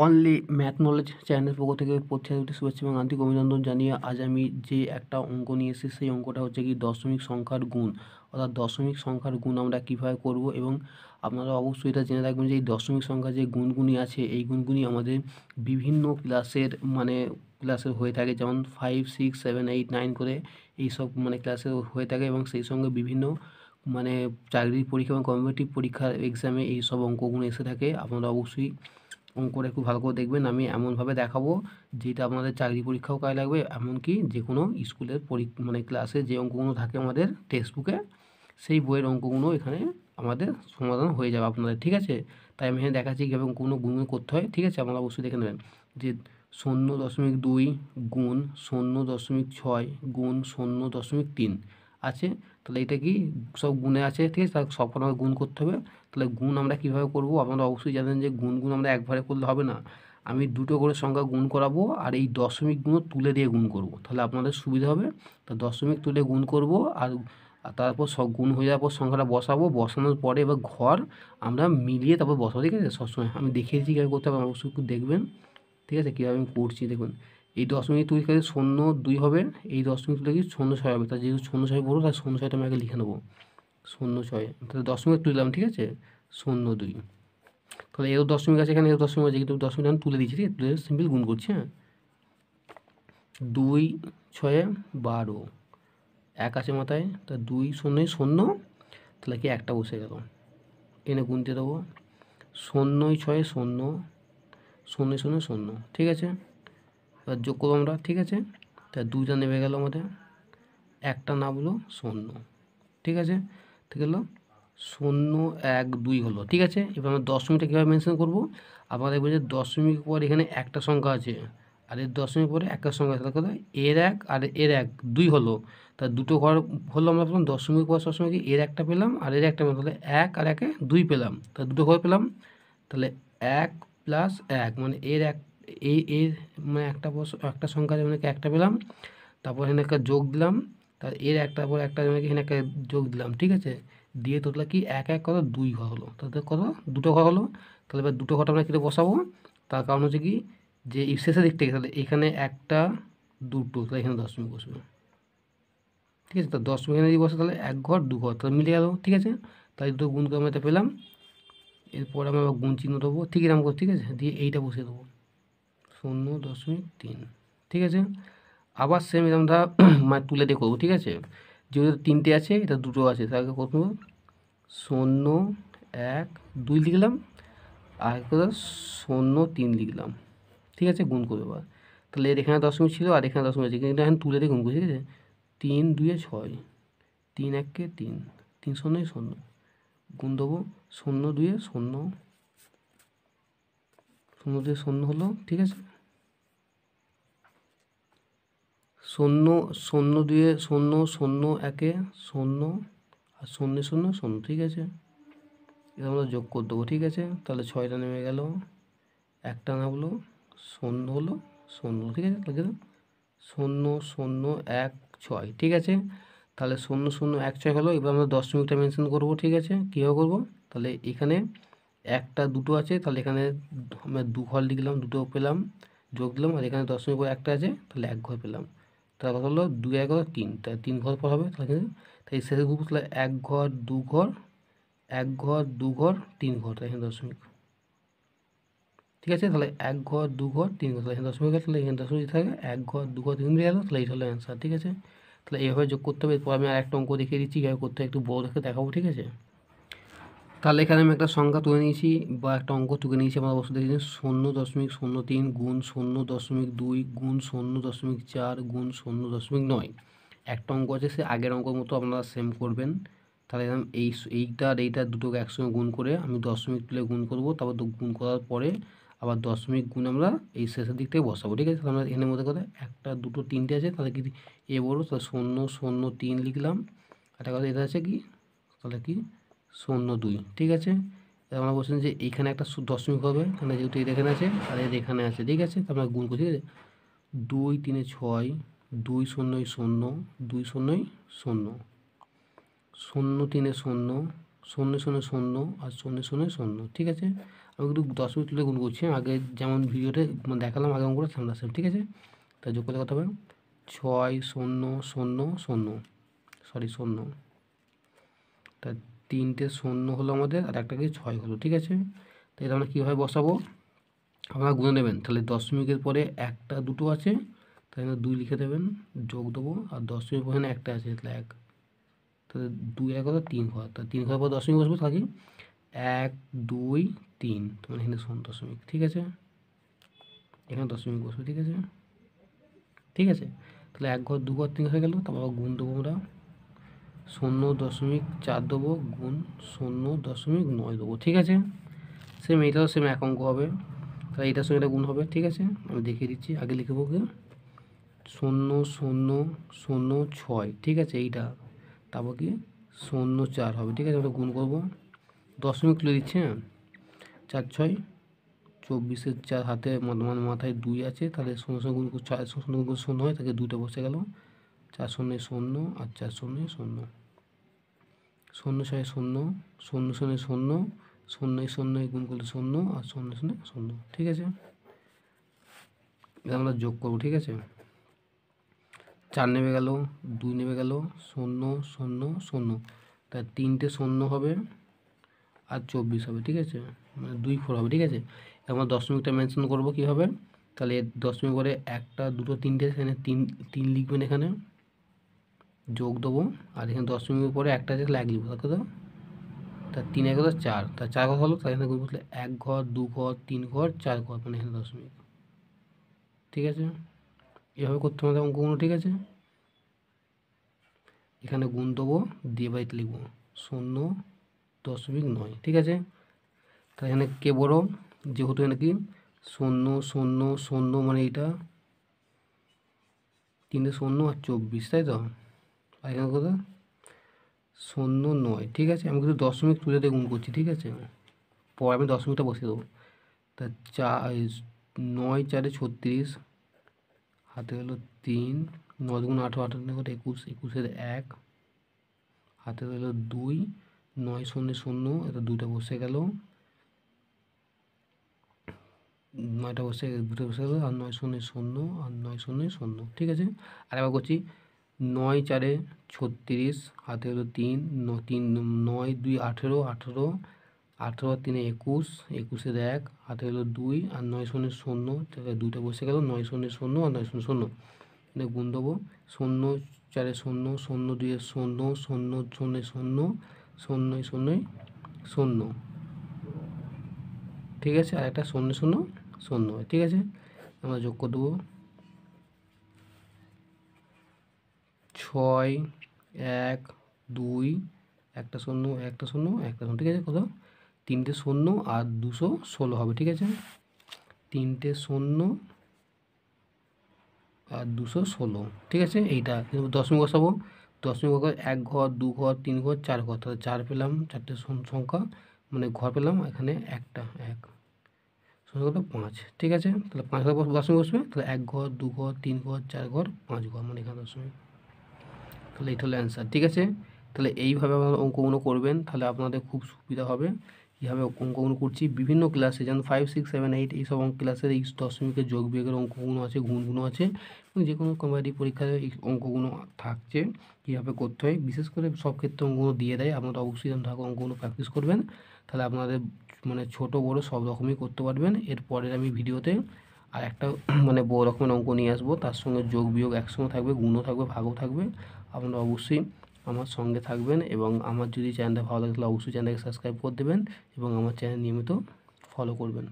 Only math knowledge চ্যানেলের পক্ষ থেকে প্রত্যাশিত শুভেচ্ছা এবং আন্তরিক অভিনন্দন জানিয়ে আজ আমি যে একটা অঙ্ক নিয়ে এসেছি সেই অঙ্কটা হচ্ছে কি দশমিক সংখ্যার গুণ, অর্থাৎ দশমিক সংখ্যার গুণ আমরা কীভাবে করব। এবং আপনারা অবশ্যই এটা জেনে রাখবেন যে এই দশমিক সংখ্যা যে গুণগুলি আছে এই গুণগুলি আমাদের বিভিন্ন ক্লাসের হয়ে থাকে, যেমন 5, 6, 7, 8, 9 করে এইসব ক্লাসের হয়ে থাকে। এবং সেই সঙ্গে বিভিন্ন চাকরির পরীক্ষা এবং কম্পিটিটিভ পরীক্ষার এক্সামে এই সব অঙ্কগুলো এসে থাকে। আপনারা অবশ্যই অঙ্কটা একটু ভালো করে দেখবেন। আমি এমনভাবে দেখাবো যেটা আপনাদের চাকরি পরীক্ষাও কাজে লাগবে, এমনকি যে কোনো স্কুলের ক্লাসে যে অঙ্কগুলো থাকে আমাদের টেক্সট বুকে, সেই বইয়ের অঙ্কগুলো এখানে আমাদের সমাধান হয়ে যাবে আপনাদের, ঠিক আছে। তাই আমি এখানে দেখাচ্ছি কীভাবে অঙ্কগুলো গুণ করতে হয়, ঠিক আছে। আপনারা অবশ্যই দেখে নেবেন যে 0.2 গুণ 0.6 গুণ 0.3 আছে। তাহলে এটা কি সব গুণে আছে, ঠিক আছে। তাহলে সবকটা আমাকে গুণ করতে হবে। তাহলে গুণ আমরা কীভাবে করব, আপনারা অবশ্যই জানেন যে গুণ আমরা একবারে করলে হবে না, আমি দুটো করে সংখ্যা গুণ করাবো আর এই দশমিকগুলো তুলে দিয়ে গুণ করব, তাহলে আপনাদের সুবিধা হবে। তো দশমিক তুলে গুণ করব আর তারপর সব গুণ হয়ে যাওয়ার পর সংখ্যাটা বসাবো, বসানোর পরে এবার ঘর আমরা মিলিয়ে তারপর বসাবো, ঠিক আছে। সবসময় আমি দেখিয়ে দিচ্ছি কীভাবে করতে হবে, অবশ্যই একটু দেখবেন, ঠিক আছে। কীভাবে আমি করছি দেখুন, এই দশমিক তুলে গেলে 0.2 হবে, এই দশমিক তুলে কি 0.6 হবে। তাই যেহেতু 0.6 বলবো তাই 0.6টা আমি আগে লিখে নেবো, 0.6 তাহলে দশমিক তুললাম, ঠিক আছে, 0.2। তাহলে এও দশমিক আছে এখানে, এও দশমিক আছে, কিন্তু দশমিক আমি তুলে দিচ্ছি, ঠিক আছে। তুলে সিম্পল গুণ করছি, হ্যাঁ। 2, 6, 12, 1 আছে মাথায়, তা 2, 0, 0, তাহলে কি একটা বসে গেল, এনে গুনতে দেবো 0, 6, 0, 0, 0, 0, ঠিক আছে। এবার যোগ করবো আমরা, ঠিক আছে। তা 2টা নেমে গেল আমাদের, একটা নামলো 0, ঠিক আছে। ঠিক হলো 0, 1, 2 হলো, ঠিক আছে। এবার আমরা দশমিকটা কীভাবে মেনশন করবো, আপনারা দেখবেন যে দশমিক পর এখানে একটা সংখ্যা আছে আর এর দশমিক পরে একটা সংখ্যা আছে, তাহলে এর 1 আর এর 1 2 হলো। তা দুটো ঘর হলো, আমরা পেলাম দশমিক পর সবসময় কি এর একটা পেলাম আর এর একটা পেলাম, তাহলে 1 আর 1 2 পেলাম, তাহলে দুটো ঘর পেলাম। তাহলে 1 + 1 এর এক এর একটা সংখ্যা যেমন একটা পেলাম, তারপর এখানে একটা যোগ দিলাম, তার এর একটা পর একটা এখানে একটা যোগ দিলাম, ঠিক আছে। দিয়ে তোতলা কি 1 1 কত 2 ঘর হলো, তাতে কত দুটো ঘর হলো। তাহলে এবার দুটো ঘরটা আমরা কীভাবে বসাবো, তার কারণ হচ্ছে কি যে এই শেষের দিক থেকে, তাহলে এখানে একটা দুটো, তাহলে এখানে দশমিক বসবে, ঠিক আছে। তো দশমিক এখানে যদি বসে তাহলে 1 ঘর 2 ঘর, তাহলে মিলে গেল, ঠিক আছে। তাই দুটো গুণ করে আমরা এটা পেলাম। এরপর আমরা গুণ চিহ্ন দেবো, ঠিক এরকম করে, ঠিক আছে। দিয়ে এইটা বসিয়ে দেবো 0.3, ঠিক আছে। আবার সেম এরকম তুলে দিয়ে করবো, ঠিক আছে। যেহেতু 3টে আছে, এটা 2টো আছে, তাহলে কত 0, 1, 2 লিখলাম আর একটা 0, 3 লিখলাম, ঠিক আছে। গুণ করবো এবার, তাহলে এর এখানে দশমিক ছিল আর এখানে দশমিক আছে, কিন্তু এখন তুলে দিয়ে গুণ করছি, ঠিক আছে। 3 2 6, 3 1 3, 3 0 0, গুণ দেবো 0 2 0, 0 2 0 হলো, ঠিক আছে। 0 0 2 0 0 1 0 আর 0 0 0, ঠিক আছে। এটা আমরা যোগ করে দেবো, ঠিক আছে। তাহলে 6টা নেমে গেল, একটা নামলো 0 হলো 0, ঠিক আছে। তাহলে 0 0 1 6, ঠিক আছে। তাহলে 0 0 1 6 হলো। এবার আমরা দশমিকটা মেনশন করবো, ঠিক আছে। কীভাবে করবো, তাহলে এখানে একটা দুটো আছে, তাহলে এখানে আমরা 2 ঘর লিখলাম, দুটো পেলাম, যোগ দিলাম, আর এখানে দশমিক পর একটা আছে, তাহলে 1 ঘর পেলাম। তার কথা হলো 2 1 3, তাহলে 3 ঘর পর হবে। তাহলে তাই শেষের গ্রুপ, তাহলে 1 ঘর 2 ঘর 1 ঘর 2 ঘর 3 ঘর, তাহলে এখানে দশমিক, ঠিক আছে। তাহলে 1 ঘর 2 ঘর 3 ঘর, তাহলে এখানে দশমিক আছে, তাহলে এখানে দশমিক থাকে 1 ঘর 2 ঘর 3 গেল, তাহলে এইটা হলো অ্যান্সার, ঠিক আছে। তাহলে এইভাবে যোগ করতে হবে। এরপর আমি আর একটা অঙ্ক দেখিয়ে দিচ্ছি কীভাবে করতে হয়, একটু বড় দেখে দেখাবো, ঠিক আছে। তাহলে এখানে আমি একটা সংখ্যা তুলে নিয়েছি বা একটা অঙ্ক তুলে নিয়েছি, আমরা অবশ্যই দেখেছি 0.03 গুণ 0.2 গুণ 0.4 গুণ 0.9। একটা অঙ্ক আছে, সে আগের অঙ্কের মতো আপনারা সেম করবেন। তাহলে এরকম এইটা আর এইটা দুটোকে একসঙ্গে গুণ করে আমি দশমিক তুলে গুণ করব, তারপর গুণ করার পরে আবার দশমিক গুণ আমরা এই শেষের দিক থেকে বসাবো, ঠিক আছে। তাহলে আমরা এখানের মধ্যে কথা 1 2 3টে আছে, তাহলে কি এ বড়ো, তাহলে 0.03 লিখলাম। একটা কথা এটা আছে কি, তাহলে কি 0.2, ঠিক আছে। আমরা বলছেন যে এইখানে একটা দশমিক হবে, তাহলে যেহেতু এর এখানে আছে আর এর এখানে আছে, ঠিক আছে। তো আমরা গুণ করছি, ঠিক আছে। 2 3 6, 2 0 0, 2 0 0, 0 3 0, 0 0 0 আর 0 0 0, ঠিক আছে। আমি কিন্তু দশমিক তুলে গুণ করছি, আগে যেমন ভিডিওতে দেখালাম আগে করে সামনে আসবে, ঠিক আছে। তাই যোগ করলে কত হবে 6 0 0 0 0, তা 3টে 0 হলো আমাদের, আর একটা কি 6 হলো, ঠিক আছে। তো এটা আমরা কীভাবে বসাবো, আপনারা গুনে নেবেন। তাহলে দশমিকের পরে একটা দুটো আছে, তাই 2 লিখে দেবেন, যোগ দেবো, আর দশমিক ওখানে একটা আছে তাহলে 1, তাহলে 2 1 হলো 3 ঘর, তা 3 ঘরের পর দশমিক বসবে, থাকি 1 2 3, তোমার এখানে 0 দশমিক, ঠিক আছে, এখানে দশমিক বসবে, ঠিক আছে, ঠিক আছে। তাহলে 1 ঘর 2 ঘর 3 হয়ে গেল, তারপর গুণ দেবো আমরা 0.4 দেবো গুণ 0.9 দেবো, ঠিক আছে। সেম এইটাও সেম এক অঙ্ক হবে, তাহলে এইটার সঙ্গে এটা গুণ হবে, ঠিক আছে। আমি দেখিয়ে দিচ্ছি, আগে লিখবো কি 0 0 0 6, ঠিক আছে, এইটা, তারপর কি 0 4 হবে, ঠিক আছে। আমরা গুণ করবো, দশমিক তুলে দিচ্ছি, হ্যাঁ, 4 6 24, 4 হাতে মাথায় 2 আছে, তাহলে 0 সঙ্গে গুণ 4 0 গুণ 0 হয়, তাকে 2টা বসে গেল, 4 0 0 আর 4 0 0, 0 6 0 0 0 0 0 0 গুণ করলে 0 আর 0 0 0, ঠিক আছে। এটা আমরা যোগ করবো, ঠিক আছে। 4 নেমে গেল, 2 নেমে গেল, 0 0 0, তার 3টে 0 হবে আর 24 হবে, ঠিক আছে, মানে 2 4 হবে, ঠিক আছে। আমরা দশমিকটা মেনশন করবো কীভাবে, তাহলে দশমিক করে একটা দুটো তিনটে, এখানে 3 লিখবেন, এখানে যোগ দেবো, আর এখানে দশমিকের পরে একটা আছে তাহলে 1 লিখবো, তার কথা, তার 3 1 4, তার 4 ঘর হলো, তার এখানে গুণ করলে 1 ঘর 2 ঘর 3 ঘর 4 ঘর, মানে এখানে দশমিক, ঠিক আছে। এভাবে করতে হবে অঙ্কগুলো, ঠিক আছে। এখানে গুণ দেবো, দিয়ে বাড়িতে লিখবো 0.9, ঠিক আছে। তাহলে এখানে কে বড়, যেহেতু এখানে কি 0 0 0, মানে এইটা 3টে 0 আর 24, তাই তো, আর এখানে কত 0 9, ঠিক আছে। আমি কিন্তু দশমিক তুলে দিয়ে গুণ করছি, ঠিক আছে, পরে আমি দশমিকটা বসিয়ে দেবো। তা 9 4 36, হাতে হলো 3, 9 2 18 18 21, 21 1, হাতে হলো 2, 9 0 0, এটা 2টা বসে গেল, 9টা বসে 2টা বসে গেল, আর 9 0 0 আর 9 0 0, ঠিক আছে। আর এবার করছি 9 4 36, হাতে হলো 3 9 2 18 18, 18 3 21, 21 1, হাতে হলো 2, আর 9 0 0, তাহলে 2টা বসে গেল, 9 0 0 আর 9 0 0, মানে গুণ দেবো 0 4 0 0 2 0 0 0 0 0 0 0, ঠিক আছে, আর একটা 0 0 0, ঠিক আছে। আমরা যোগ করে দেবো 6 1 2, একটা 0 একটা 0 একটা 0, ঠিক আছে, কত 3টে 0 আর 216 হবে, ঠিক আছে, 3টে 0 আর 216, ঠিক আছে। এইটা কিন্তু দশমিক বসাবো, দশমিক বসাবো 1 ঘর 2 ঘর 3 ঘর 4 ঘর, তাহলে 4 পেলাম, 4টে সংখ্যা, মানে ঘর পেলাম এখানে একটা 1, সংখ্যা কত 5, ঠিক আছে। তাহলে 5 ঘর দশমিক বসবে, তাহলে 1 ঘর 2 ঘর 3 ঘর 4 ঘর 5 ঘর, মানে এখানে দশমিক, তাহলে এটা হলো অ্যান্সার, ঠিক আছে। তাহলে এইভাবে আপনারা অঙ্কগুলো করবেন, তাহলে আপনাদের খুব সুবিধা হবে। কীভাবে অঙ্কগুলো করছি বিভিন্ন ক্লাসে, যেমন 5 6 7 8 এইসব ক্লাসের এই দশমিকের যোগ বিয়োগের অঙ্কগুলো আছে, গুণগুলো আছে, এবং যে কোনো কম্পারেটিভ পরীক্ষায় এই অঙ্কগুলো থাকছে, কীভাবে করতে হয়, বিশেষ করে সব ক্ষেত্রে অঙ্কগুলো দিয়ে দেয়। আপনারা অবশ্যই থাকা অঙ্কগুলো প্র্যাকটিস করবেন, তাহলে আপনাদের মানে ছোটো বড়ো সব রকমই করতে পারবেন। এরপরের আমি ভিডিওতে আর একটা মানে বড় রকমের অঙ্ক নিয়ে আসবো, তার সঙ্গে যোগ বিয়োগ একসঙ্গে থাকবে, গুণও থাকবে, ভাগও থাকবে। আপনারা অবশ্যই আমার সঙ্গে থাকবেন, এবং আমার যদি চ্যানেলটা ভালো লাগে তাহলে অবশ্যই চ্যানেলটাকে সাবস্ক্রাইব করে দেবেন, এবং আমার চ্যানেল নিয়মিত ফলো করবেন।